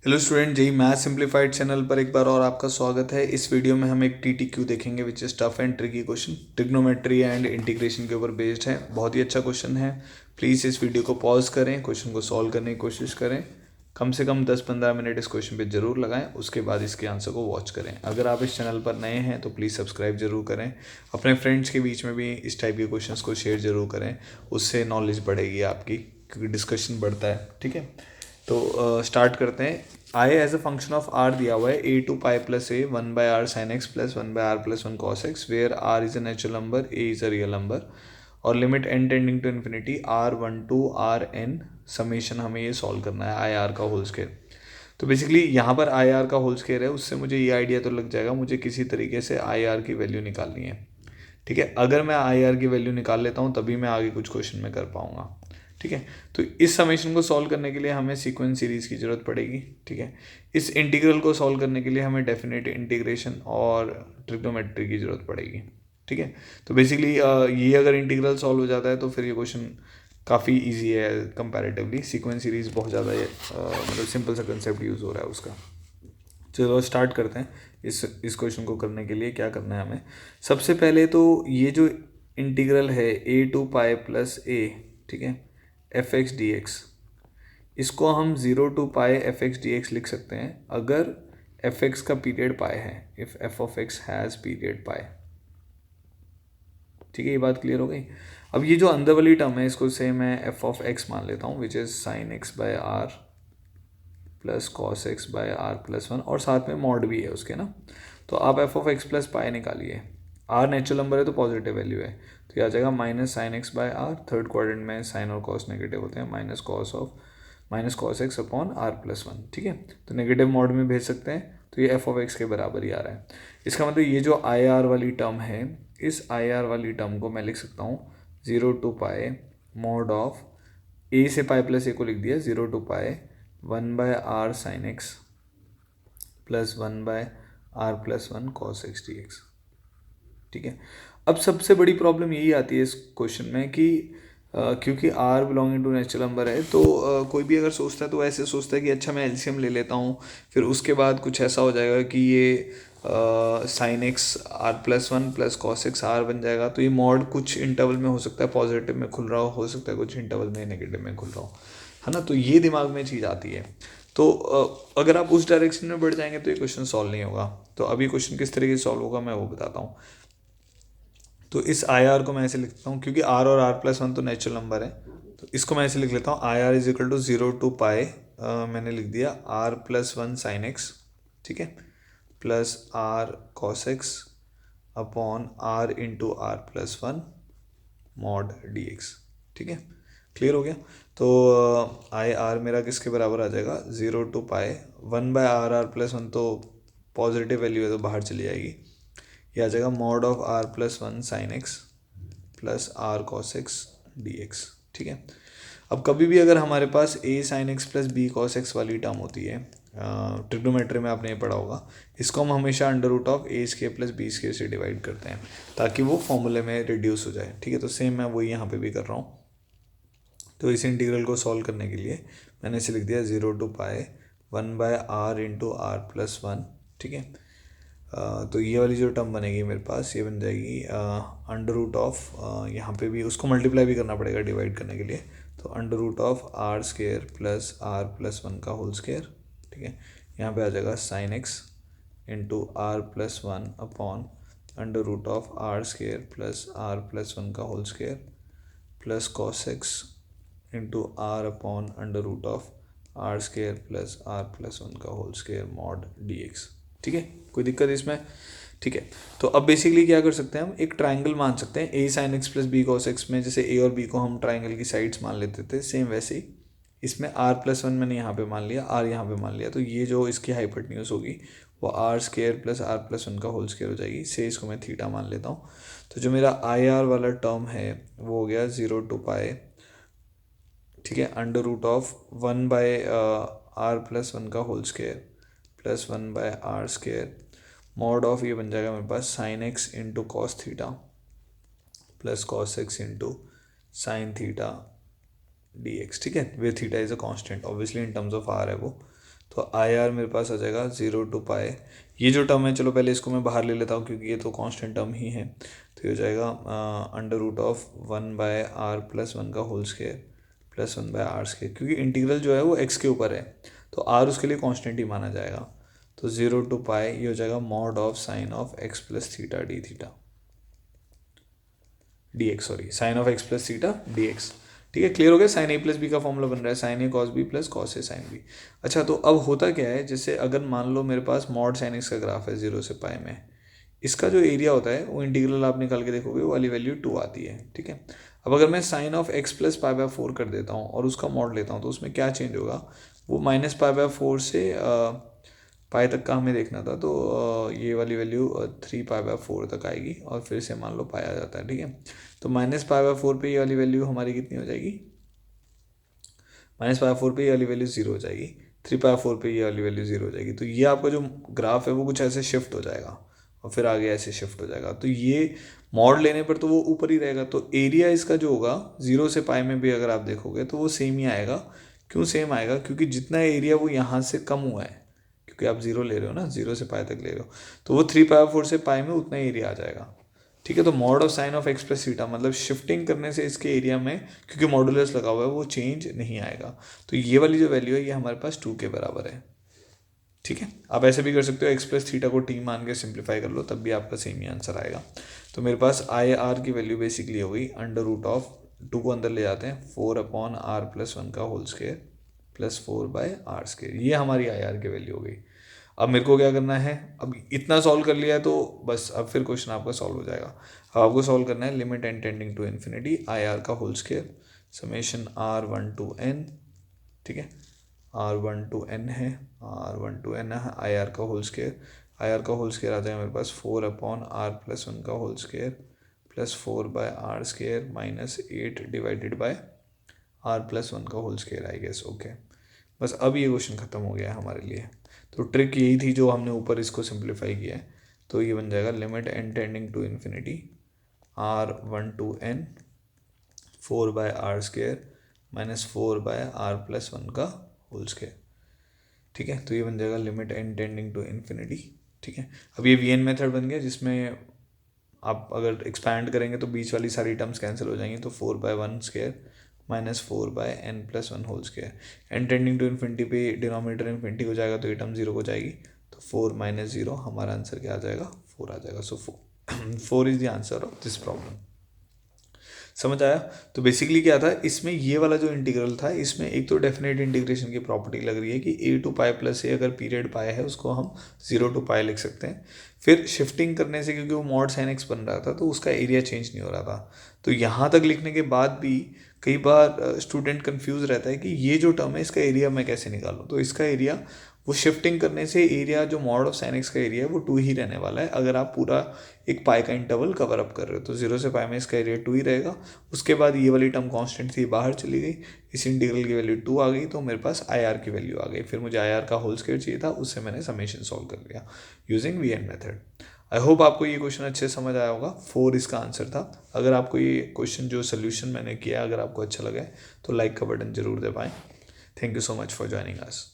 Hello student, JEE math simplified channel पर एक बार और आपका स्वागत है। इस वीडियो में हम एक टीटीक्यू देखेंगे which is tough and tricky question, trigonometry and integration के ऊपर बेस्ड है। बहुत ही अच्छा क्वेश्चन है। प्लीज़ इस वीडियो को पॉज करें, क्वेश्चन को सॉल्व करने की कोशिश करें। कम से कम 10-15 मिनट इस क्वेश्चन पे जरूर लगाएं, उसके बाद इसके आंसर को वॉच करें। अगर आप इस चैनल पर नए हैं तो प्लीज़ सब्सक्राइब जरूर करें। अपने फ्रेंड्स के बीच में भी इस टाइप के क्वेश्चंस को शेयर जरूर करें, उससे नॉलेज बढ़ेगी आपकी, क्योंकि डिस्कशन बढ़ता है। ठीक है, तो स्टार्ट करते हैं। I as a function of R दिया हुआ है A two pi plus A 1/r sine X plus 1/r plus 1 cos X, where R is a natural number, A is a real number, और limit N tending to infinity R1 to Rn summation हमें ये solve करना है I are का whole square. तो basically यहाँ पर I are का होल स्केयर है, उससे मुझे ये आइडिया तो लग जाएगा मुझे किसी तरीके से आई आर की वैल्यू निकालनी है। ठीक है, अगर मैं आई आर की वैल्यू निकाल लेता हूँ तभी मैं आगे कुछ क्वेश्चन में कर पाऊंगा। ठीक है, तो इस समेशन को सॉल्व करने के लिए हमें सीक्वेंस सीरीज की ज़रूरत पड़ेगी। ठीक है, इस इंटीग्रल को सॉल्व करने के लिए हमें डेफिनेट इंटीग्रेशन और ट्रिग्नोमेट्री की ज़रूरत पड़ेगी। ठीक है, तो बेसिकली ये अगर इंटीग्रल सॉल्व हो जाता है तो फिर ये क्वेश्चन काफ़ी इजी है कंपैरेटिवली। सीक्वेंस सीरीज बहुत ज़्यादा मतलब सिंपल सा कंसेप्ट यूज़ हो रहा है उसका। चलो स्टार्ट करते हैं। इस क्वेश्चन को करने के लिए क्या करना है हमें, सबसे पहले तो ये जो इंटीग्रल है ए टू पाई प्लस ए, ठीक है, एफ एक्स डी एक्स, इसको हम 0 to pi F X D X लिख सकते हैं अगर एफ एक्स का पीरियड पाई है, if F of X has period pi. ठीक है, ये बात क्लियर हो गई। अब ये जो अंदर वाली टर्म है इसको से मैं एफ ऑफ एक्स मान लेता हूँ, which is sine x by r plus cos x by r plus 1, और साथ में मॉड भी है उसके ना। तो आप F of X plus pi निकालिए। आर नेचुरल नंबर है तो पॉजिटिव वैल्यू है, तो ये आ जाएगा minus sine x by r, third quadrant में साइन और कॉस नेगेटिव होते हैं, minus cos x upon r plus 1। ठीक है, तो नेगेटिव मॉड में भेज सकते हैं, तो ये एफ ऑफ एक्स के बराबर ही आ रहा है। इसका मतलब ये जो आई आर वाली टर्म है, इस आई आर वाली टर्म को मैं लिख सकता हूँ 0 to पाई मॉड ऑफ ए से पाई प्लस ए को लिख दिया 0 to pi 1/r sine X plus 1/r plus 1 cos X D x. ठीक है, अब सबसे बड़ी प्रॉब्लम यही आती है इस क्वेश्चन में कि क्योंकि r belonging to natural number है, तो कोई भी अगर सोचता है तो ऐसे सोचता है कि अच्छा मैं एलसीएम ले लेता हूँ, फिर उसके बाद कुछ ऐसा हो जाएगा कि ये sine x r plus 1 plus cos x r बन जाएगा। तो ये मॉड कुछ इंटरवल में हो सकता है पॉजिटिव में खुल रहा हो सकता है कुछ इंटरवल में नेगेटिव में खुल रहा हो, है ना। तो ये दिमाग में चीज़ आती है। तो अगर आप उस डायरेक्शन में बढ़ जाएंगे तो ये क्वेश्चन सॉल्व नहीं होगा। तो अभी क्वेश्चन किस तरीके से सॉल्व होगा मैं वो बताता हूँ। तो इस आई आर को मैं ऐसे लिखता हूँ, क्योंकि आर और आर प्लस 1 तो नेचुरल नंबर है, तो इसको मैं ऐसे लिख लेता हूँ I r is equal to 0 to pi, मैंने लिख दिया आर प्लस 1 साइन एक्स, ठीक है, plus are cos x upon r into r plus 1 mod d x. ठीक है, क्लियर हो गया। तो आई आर मेरा किसके बराबर आ जाएगा 0 to पाई 1/r+1, तो पॉजिटिव वैल्यू है तो बाहर चली जाएगी, ये आ जाएगा mod of R plus 1 sine X plus are cos X D x. ठीक है, अब कभी भी अगर हमारे पास A sine X plus B cos X वाली टर्म होती है, ट्रिग्नोमेट्री में आपने ये पढ़ा होगा, इसको हम हमेशा under root of a square plus b square से डिवाइड करते हैं ताकि वो फॉर्मूले में रिड्यूस हो जाए। ठीक है, तो सेम मैं वही यहाँ पे भी कर रहा हूँ। तो इस इंटीग्रल को सॉल्व करने के लिए मैंने इसे लिख दिया 0 to pi 1/r into r plus 1। ठीक है, तो ये वाली जो टर्म बनेगी मेरे पास ये बन जाएगी अंडर रूट ऑफ, यहाँ पे भी उसको मल्टीप्लाई भी करना पड़ेगा डिवाइड करने के लिए, तो under root of r square plus r plus 1 का होल स्केयर। ठीक है, यहाँ पे आ जाएगा sine x into r plus 1 upon under root of r square plus r plus 1 का whole square plus cos x into r upon under root of r square plus r plus 1 का whole square mod d x. ठीक है, कोई दिक्कत इसमें। ठीक है, तो अब बेसिकली क्या कर सकते हैं, हम एक ट्राइंगल मान सकते हैं A sine X plus B cos X में, जैसे ए और बी को हम ट्राइंगल की साइड्स मान लेते थे, सेम वैसे ही इसमें आर प्लस 1 मैंने यहाँ पे मान लिया, आर यहाँ पे मान लिया, तो ये जो इसकी हाइपोटेन्यूज होगी वो r square plus r plus 1 का होल स्केयर हो जाएगी, से इसको मैं थीटा मान लेता हूँ। तो जो मेरा आई आर वाला टर्म है वो हो गया 0 to पाई, ठीक है, अंडर रूट ऑफ 1/r+1 का whole square plus 1/r square mod of, ये बन जाएगा मेरे पास sine x into cos theta plus cos x into sine theta D x. ठीक है, where theta is a constant obviously in terms of R है वो, तो आई आर मेरे पास आ जाएगा 0 to पाई। ये जो टर्म है चलो पहले इसको मैं बाहर ले लेता हूँ क्योंकि ये तो कांस्टेंट टर्म ही है। तो ये हो जाएगा अंडर रूट ऑफ 1/r+1 का होल स्क्वायर प्लस 1/r², क्योंकि इंटीग्रल जो है वो x के ऊपर है तो r उसके लिए कांस्टेंट ही माना जाएगा। तो 0 to पाई ये हो जाएगा mod of sine of x plus theta D theta D x, sorry sine of x plus theta D x. ठीक है, क्लियर हो गया। साइन ए प्लस बी का फॉर्मूला बन रहा है sign A cos B plus cos A sine B. अच्छा, तो अब होता क्या है, जैसे अगर मान लो मेरे पास मॉड साइन एक्स का ग्राफ है 0 से पाई में, इसका जो एरिया होता है वो इंटीग्रल आप निकाल के देखोगे वो वाली वैल्यू 2 आती है। ठीक है, अब अगर मैं साइन ऑफ x प्लस पाई/4 कर देता हूँ और उसका मॉड लेता हूँ तो उसमें क्या चेंज होगा, वो -पाई/4 से पाई तक का हमें देखना था। तो ये वाली वैल्यू 3π/4 तक आएगी और फिर से मान लो पाई आ जाता है। ठीक है, तो -π/4 पे ये वाली वैल्यू हमारी कितनी हो जाएगी, -π/4 पे ये वाली वैल्यू 0 हो जाएगी, 3π/4 पे ये वाली वैल्यू 0 हो जाएगी। तो ये आपका जो ग्राफ है वो कुछ ऐसे शिफ्ट हो जाएगा और फिर आगे ऐसे शिफ्ट हो जाएगा। तो ये मॉड लेने पर तो वो ऊपर ही रहेगा। तो एरिया इसका जो होगा 0 से पाई में भी अगर आप देखोगे तो वो सेम ही आएगा। क्यों सेम आएगा, क्योंकि जितना एरिया वो यहाँ से कम हुआ है, क्योंकि आप 0 ले रहे हो ना, 0 से पाई तक ले रहे हो, तो वो 3π/4 से पाई में उतना एरिया आ जाएगा। ठीक है, तो mod of sine of x plus theta मतलब शिफ्टिंग करने से इसके एरिया में, क्योंकि मॉडुलस लगा हुआ है, वो चेंज नहीं आएगा। तो ये वाली जो वैल्यू है ये हमारे पास 2 के बराबर है। ठीक है, आप ऐसे भी कर सकते हो, x प्लस थीटा को t मान के सिंप्लीफाई कर लो तब भी आपका सेम ही आंसर आएगा। तो मेरे पास आई आर की वैल्यू बेसिकली हो गई अंडर रूट ऑफ 2 को अंदर ले जाते हैं 4/r+1 का होल स्क्वायर प्लस 4/r²। ये हमारी आई आर की वैल्यू हो गई। अब मेरे को क्या करना है, अब इतना सॉल्व कर लिया है तो बस अब फिर क्वेश्चन आपका सॉल्व हो जाएगा। अब आपको सॉल्व करना है limit n tending to infinity I are का whole square summation r1 to n। ठीक है, r1 to n है, r1 to n है आई आर का होल स्क्वायर। आई आर का होल स्क्वायर आ जाएगा मेरे पास 4/r+1 का whole square plus 4/r² minus 8 divided by r+1 का whole square I guess. Okay, बस अब ये क्वेश्चन ख़त्म हो गया है हमारे लिए। तो ट्रिक यही थी जो हमने ऊपर इसको सिंप्लीफाई किया है। तो ये बन जाएगा limit n tending to infinity r1 to n 4/r² minus 4/r+1 का होल स्क्वायर। ठीक है, तो ये बन जाएगा limit n tending to infinity. ठीक है, अब ये वीएन मेथड बन गया जिसमें आप अगर एक्सपैंड करेंगे तो बीच वाली सारी टर्म्स कैंसिल हो जाएंगी। तो 4/1² minus 4/n+1 whole square. n tending to infinity पे डिनोमिनेटर इन्फिनिटी हो जाएगा तो ये टर्म 0 हो जाएगी। तो 4 - 0 हमारा आंसर क्या आ जाएगा, 4 आ जाएगा। सो 4 is the answer of this problem. समझ आया। तो बेसिकली क्या था इसमें, ये वाला जो इंटीग्रल था इसमें एक तो डेफिनेट इंटीग्रेशन की प्रॉपर्टी लग रही है कि a to pi plus a अगर पीरियड पाई है उसको हम 0 to पाई लिख सकते हैं। फिर शिफ्टिंग करने से क्योंकि वो मॉड साइन x बन रहा था तो उसका एरिया चेंज नहीं हो रहा था। तो यहाँ तक लिखने के बाद भी कई बार स्टूडेंट कंफ्यूज रहता है कि ये जो टर्म है इसका एरिया मैं कैसे निकालूँ। तो इसका एरिया वो शिफ्टिंग करने से एरिया जो मॉड ऑफ साइन एक्स का एरिया है वो 2 ही रहने वाला है अगर आप पूरा एक पाई का इंटरवल कवर अप कर रहे हो। तो 0 से पाई में इसका एरिया 2 ही रहेगा। उसके बाद ये वाली टर्म कांस्टेंट थी बाहर चली गई, इस इंटीग्रल की वैल्यू 2 आ गई तो मेरे पास आई आर की वैल्यू आ गई। फिर मुझे आई आर का होल स्क्वायर चाहिए था, उससे मैंने समेशन सॉल्व कर लिया using VN method. I hope आपको ये क्वेश्चन अच्छे से समझ आया होगा। 4 इसका आंसर था। अगर आपको ये क्वेश्चन जो सोल्यूशन मैंने किया अगर आपको अच्छा लगा है तो लाइक का बटन जरूर दबाएं। Thank you so much for joining us.